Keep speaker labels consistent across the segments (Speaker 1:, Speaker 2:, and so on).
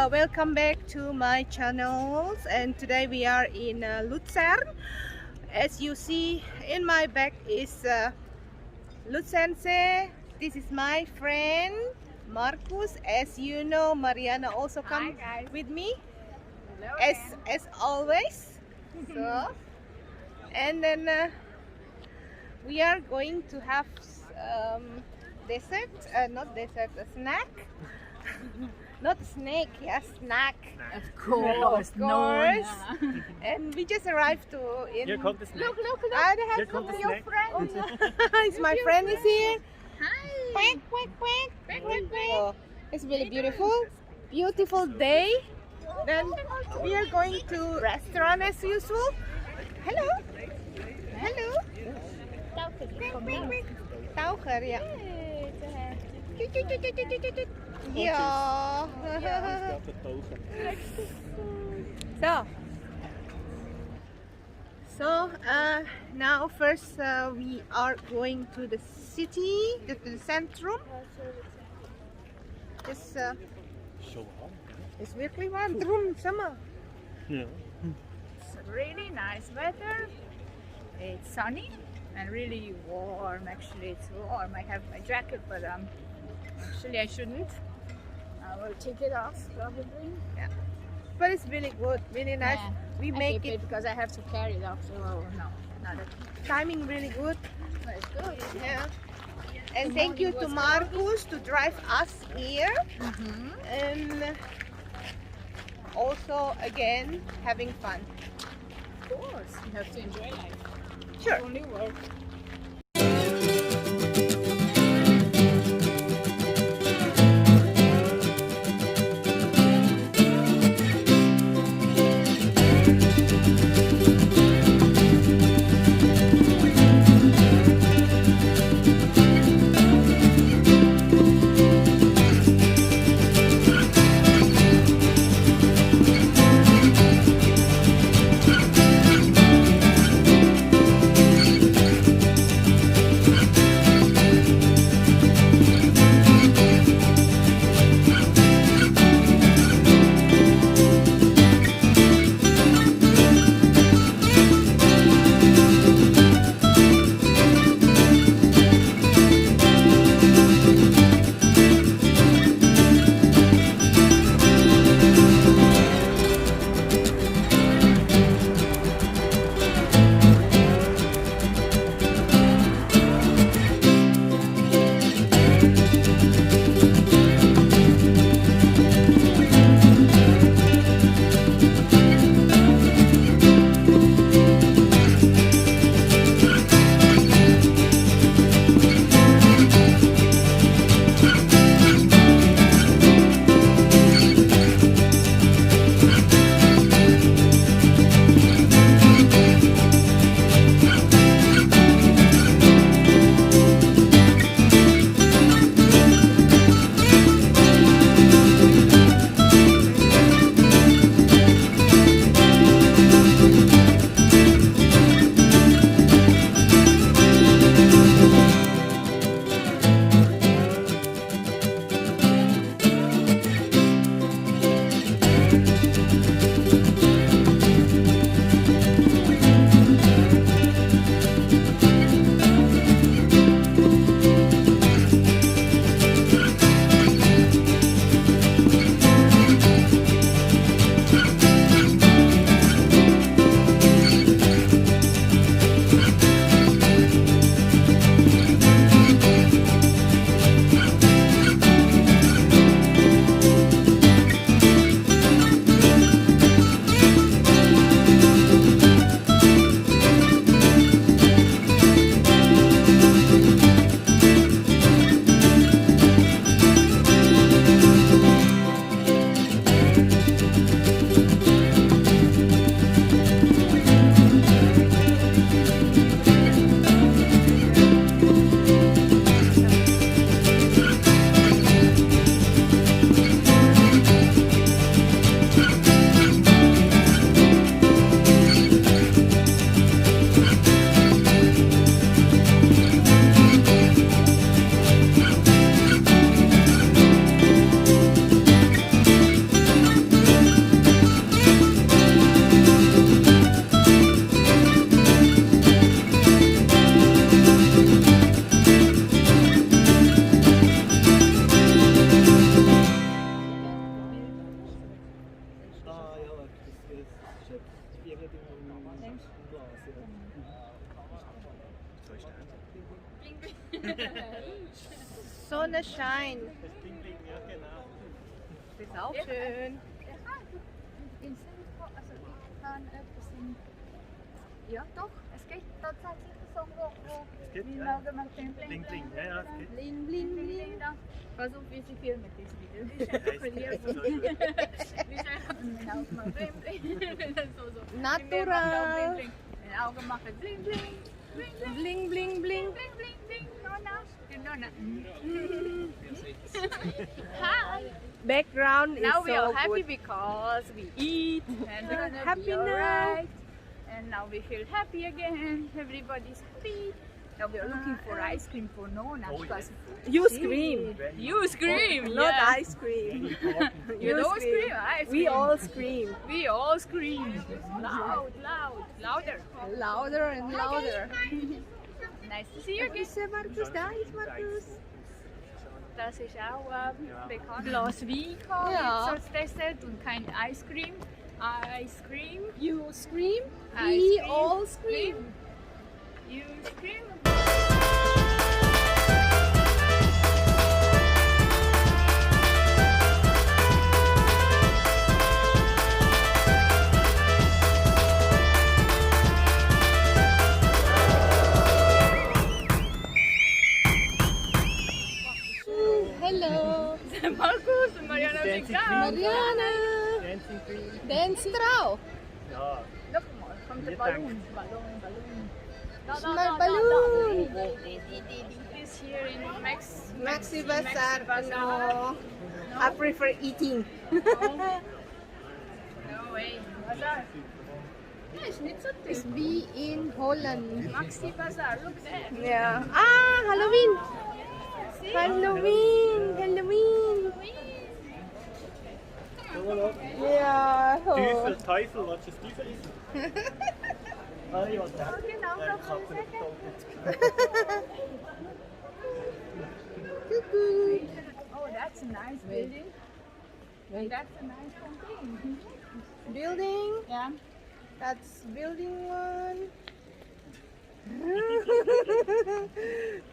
Speaker 1: welcome back to my channels, and today we are in Luzern. As you see in my back is Luzern. This is my friend Marcus. As you know, Mariana also come with me.
Speaker 2: Hello,
Speaker 1: as always. So, and then we are going to have dessert, not dessert, a snack. Not snake, yes, snack.
Speaker 2: Of course, no.
Speaker 1: And we just arrived to in.
Speaker 3: Hier kommt es
Speaker 1: Look,
Speaker 3: nicht.
Speaker 1: I have
Speaker 3: Hier kommt es
Speaker 1: your
Speaker 3: nicht.
Speaker 1: friend. It's my friend is here.
Speaker 2: Hi.
Speaker 1: Quack, quack, quack, quack, quack, quack. So, it's really beautiful day. Then we are going to restaurant as usual. Hello. Quack, quack, quack. Taucher, yeah. Yeah. So now first we are going to the city, to the centrum. It's wirklich warm, drum summer.
Speaker 3: Ja.
Speaker 2: It's really nice weather. It's sunny and really warm. Actually, it's warm. I have my jacket, but actually I shouldn't. I will take it off probably.
Speaker 1: Yeah. But it's really good, really nice.
Speaker 2: Yeah,
Speaker 1: We
Speaker 2: I
Speaker 1: make
Speaker 2: keep
Speaker 1: it
Speaker 2: because I have to carry it off. So no, not at
Speaker 1: timing really good.
Speaker 2: but it's good.
Speaker 1: Yeah. And thank you to Marcus to drive us here. And also again having fun.
Speaker 2: Of course, you have to enjoy life.
Speaker 1: Sure.
Speaker 2: Only work.
Speaker 1: Sonnenschein.
Speaker 3: Bling Bling, ja genau.
Speaker 1: Das ist auch schön.
Speaker 2: In Singapur, also ich kann etwas in... Ja doch, es geht tatsächlich so, wo
Speaker 3: geht,
Speaker 2: wie
Speaker 3: ja.
Speaker 2: lange macht Bling Bling.
Speaker 3: Bling Bling, ja, ja, es geht.
Speaker 1: Bling, bling, bling.
Speaker 2: Da. Versuch, wie sie filmen das Video. Das ist einfach verliert.
Speaker 3: So schön.
Speaker 2: Wie ist einfach ein Auge machen Bling Bling. So.
Speaker 1: Natural.
Speaker 2: Ein Auge machen Bling Bling. Bling Bling.
Speaker 1: Bling, bling, bling.
Speaker 2: Bling Bling Bling. Nonna. Hi.
Speaker 1: Background is
Speaker 2: Now we are
Speaker 1: so
Speaker 2: happy
Speaker 1: good.
Speaker 2: because we eat and we're gonna
Speaker 1: Happy
Speaker 2: be
Speaker 1: now.
Speaker 2: alright. And now we feel happy again. Everybody's happy. Now we are looking for ice cream for Nona
Speaker 3: Oh,
Speaker 2: because
Speaker 1: You scream,
Speaker 2: you scream,
Speaker 1: not
Speaker 2: yeah.
Speaker 1: ice cream.
Speaker 2: You don't scream, I scream.
Speaker 1: We all scream.
Speaker 2: We all scream. Loud, louder.
Speaker 1: Louder and louder.
Speaker 2: Nice to see you again.
Speaker 1: Ist der Markus da? Ist Markus?
Speaker 2: Das ist auch bekannt. Glas Wein
Speaker 1: Ja.
Speaker 2: als Dessert und kein Ice Cream. Ice Cream.
Speaker 1: You scream,
Speaker 2: Ice
Speaker 1: we
Speaker 2: cream.
Speaker 1: all scream.
Speaker 2: You scream.
Speaker 1: Hello,
Speaker 2: Markus und Mariana
Speaker 3: Dancing
Speaker 2: Began.
Speaker 1: Mariana.
Speaker 3: Dancing Queen.
Speaker 1: Dance drauf.
Speaker 3: Ja.
Speaker 2: Nochmal, kommt der
Speaker 3: Hier,
Speaker 2: Ballon.
Speaker 3: danke.
Speaker 2: Ballon.
Speaker 1: Ist mein Ballon.
Speaker 2: This here in
Speaker 1: Maxi Bazaar, no. I prefer eating.
Speaker 2: No way. Bazaar. Yeah, it's not so
Speaker 1: It's
Speaker 2: thick.
Speaker 1: be in Holland.
Speaker 2: Maxi Bazaar, look there.
Speaker 1: Yeah. Ah, Halloween.
Speaker 2: See?
Speaker 1: Halloween. Halloween. Ja.
Speaker 3: Teufel, Teufel, was ist Teufel ist? Ah, ja, der.
Speaker 2: Genau,
Speaker 3: Der
Speaker 2: das
Speaker 3: Kappe
Speaker 2: ist
Speaker 1: Cuckoo.
Speaker 2: Oh, that's a nice building. That's a nice contain.
Speaker 1: Building.
Speaker 2: Yeah.
Speaker 1: That's building one.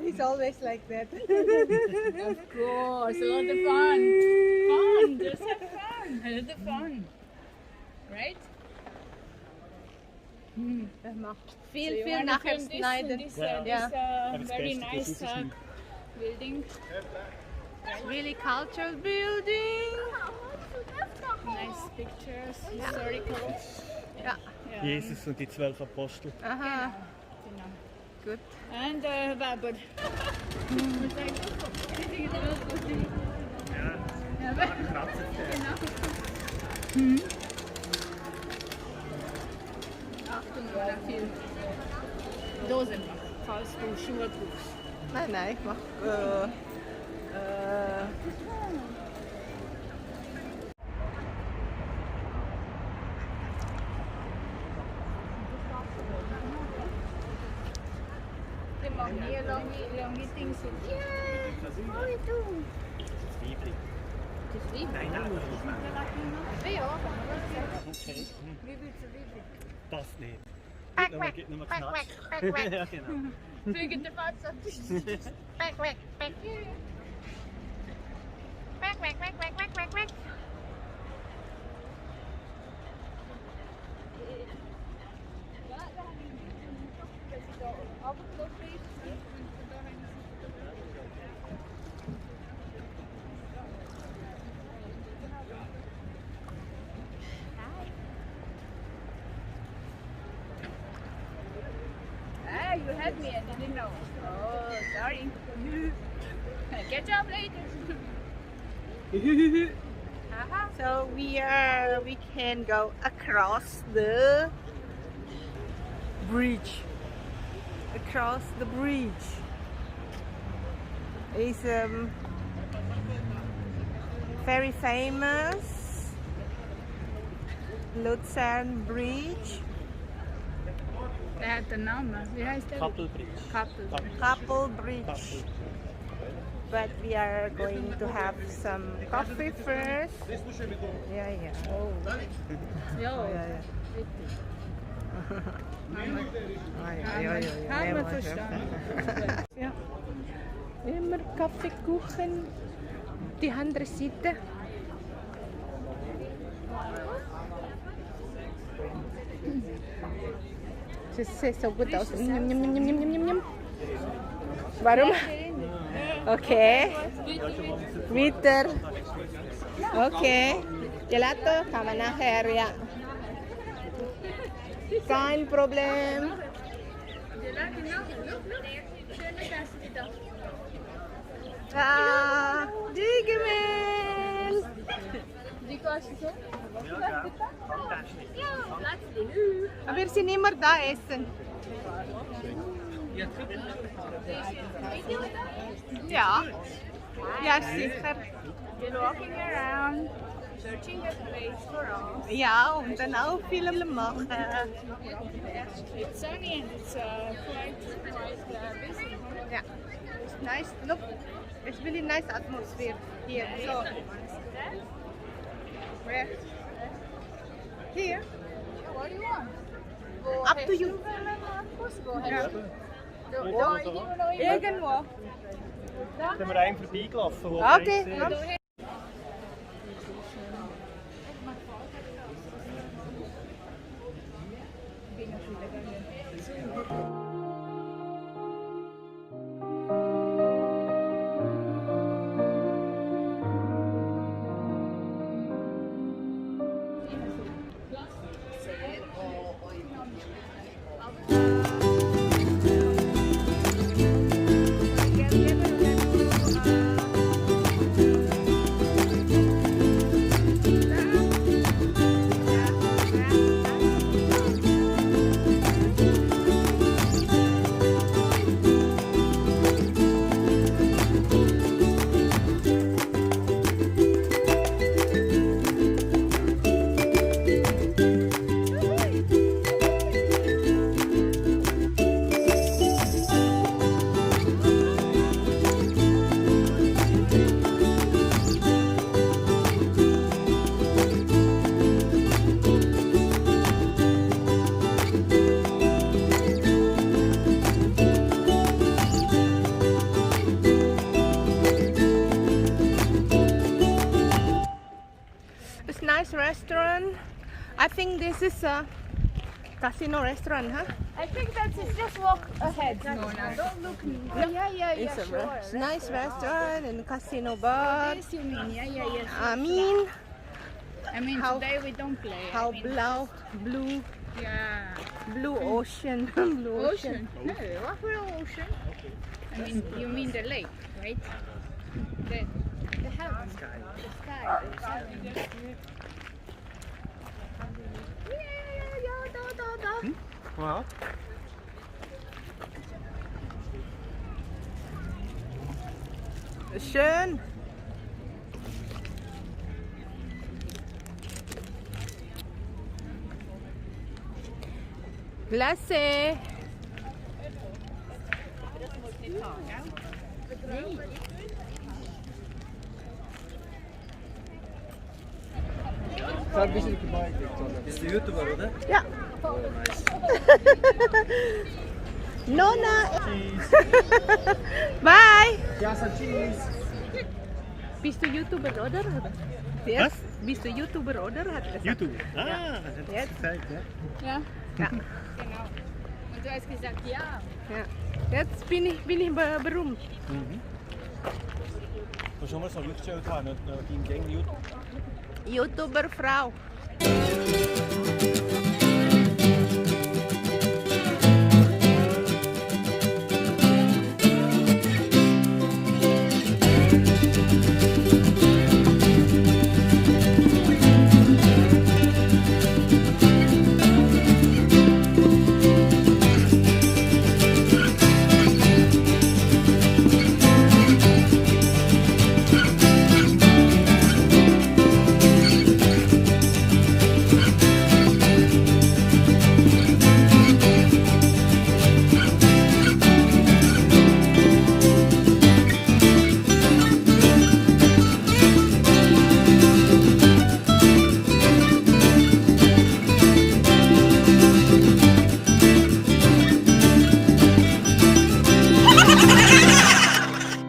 Speaker 1: He's always like that.
Speaker 2: Of course, a lot of fun. Fun, just have fun. A lot of fun. Right?
Speaker 1: Er macht
Speaker 2: So
Speaker 1: viel,
Speaker 2: you
Speaker 1: viel
Speaker 2: wanna
Speaker 1: nachher
Speaker 2: film this,
Speaker 1: schneiden.
Speaker 2: this,
Speaker 1: Yeah.
Speaker 2: this very nice building.
Speaker 1: Really cultural building.
Speaker 2: Nice pictures, historical.
Speaker 1: Ja.
Speaker 2: Yeah.
Speaker 3: Jesus und die 12 Apostel.
Speaker 1: Aha.
Speaker 2: Genau.
Speaker 1: Gut.
Speaker 2: And but
Speaker 3: Ja, kratzt
Speaker 2: Achtung, oder viel Dosen, falls du Schuhe tust.
Speaker 1: Nein, ich mach.
Speaker 2: They machen hier lange things with How you doing?
Speaker 3: Zwiebeln.
Speaker 2: Das ist lieb.
Speaker 3: Nein, nein, das ist nicht.
Speaker 2: Ja,
Speaker 3: Okay.
Speaker 2: wie willst du lieben?
Speaker 3: Das nicht. Gib nochmal Knatsch. Ja, genau.
Speaker 2: Fliegen der Fatz ab. Ah, you had me and I didn't know. Oh, sorry. Catch up later. Haha.
Speaker 1: So we can go across the bridge. Across the bridge. It's very famous Luzern Bridge.
Speaker 2: Der hat den Namen. Wie heißt der?
Speaker 3: Couple Bridge.
Speaker 2: Couple.
Speaker 1: Couple Bridge. but we are going to have some coffee first. Yeah, yeah.
Speaker 2: Oh.
Speaker 1: Yeah, yeah.
Speaker 2: Haben wir verstanden.
Speaker 1: Ja. Immer Kaffeekuchen. Die andere Seite. Das sieht so gut aus. Njam, njam, njam, njam, njam, njam. Warum? Okay. Bitter. Okay. Gelato kann man nachher, ja. Kein Problem. Ah, die Gemälde.
Speaker 2: Die kostet so? Ja, plötzlich.
Speaker 1: Aber wir sind immer da essen. Ja. Ja, sicher.
Speaker 2: You're walking around, searching a place for us.
Speaker 1: Ja, und dann auch Film machen.
Speaker 2: It's sunny and it's quite busy.
Speaker 1: Ja. It's nice. Look, it's really nice atmosphere here. So, where? Here.
Speaker 2: What do you want?
Speaker 1: Up to you.
Speaker 2: Go
Speaker 1: Ja.
Speaker 2: ahead.
Speaker 1: Irgendwo.
Speaker 3: Sind wir einem vorbeigelaufen?
Speaker 1: Okay, komm. It's a nice restaurant. I think this is a casino restaurant, huh?
Speaker 2: I think that's it. Just walk ahead. No, don't look me. Yeah,
Speaker 1: It's a
Speaker 2: sure.
Speaker 1: nice restaurant and casino bar.
Speaker 2: This you mean? Yeah.
Speaker 1: I mean,
Speaker 2: I mean,
Speaker 1: How-
Speaker 2: today we don't play.
Speaker 1: how
Speaker 2: I mean,
Speaker 1: blue
Speaker 2: Yeah.
Speaker 1: ocean, blue
Speaker 2: Ocean? No, what for ocean? I mean, you mean the lake, right? The heaven. The sky. Yeah,
Speaker 3: Wow.
Speaker 1: Schön. Klasse.
Speaker 3: Bist du YouTuber, oder?
Speaker 1: Ja. Nona. Bye.
Speaker 3: Ja, so cheese.
Speaker 1: Bist du YouTuber oder? Yes. Bist du YouTuber oder? Hat gesagt.
Speaker 3: YouTube. Ah, das hat
Speaker 1: Jetzt.
Speaker 3: gezeigt, ja.
Speaker 2: Ja,
Speaker 1: Ja.
Speaker 2: genau. Und du hast gesagt, ja.
Speaker 1: Ja. Jetzt bin ich berühmt.
Speaker 3: Du schon mal so aufgestellt haben, nicht dein Gang YouTube.
Speaker 1: YouTuber Frau.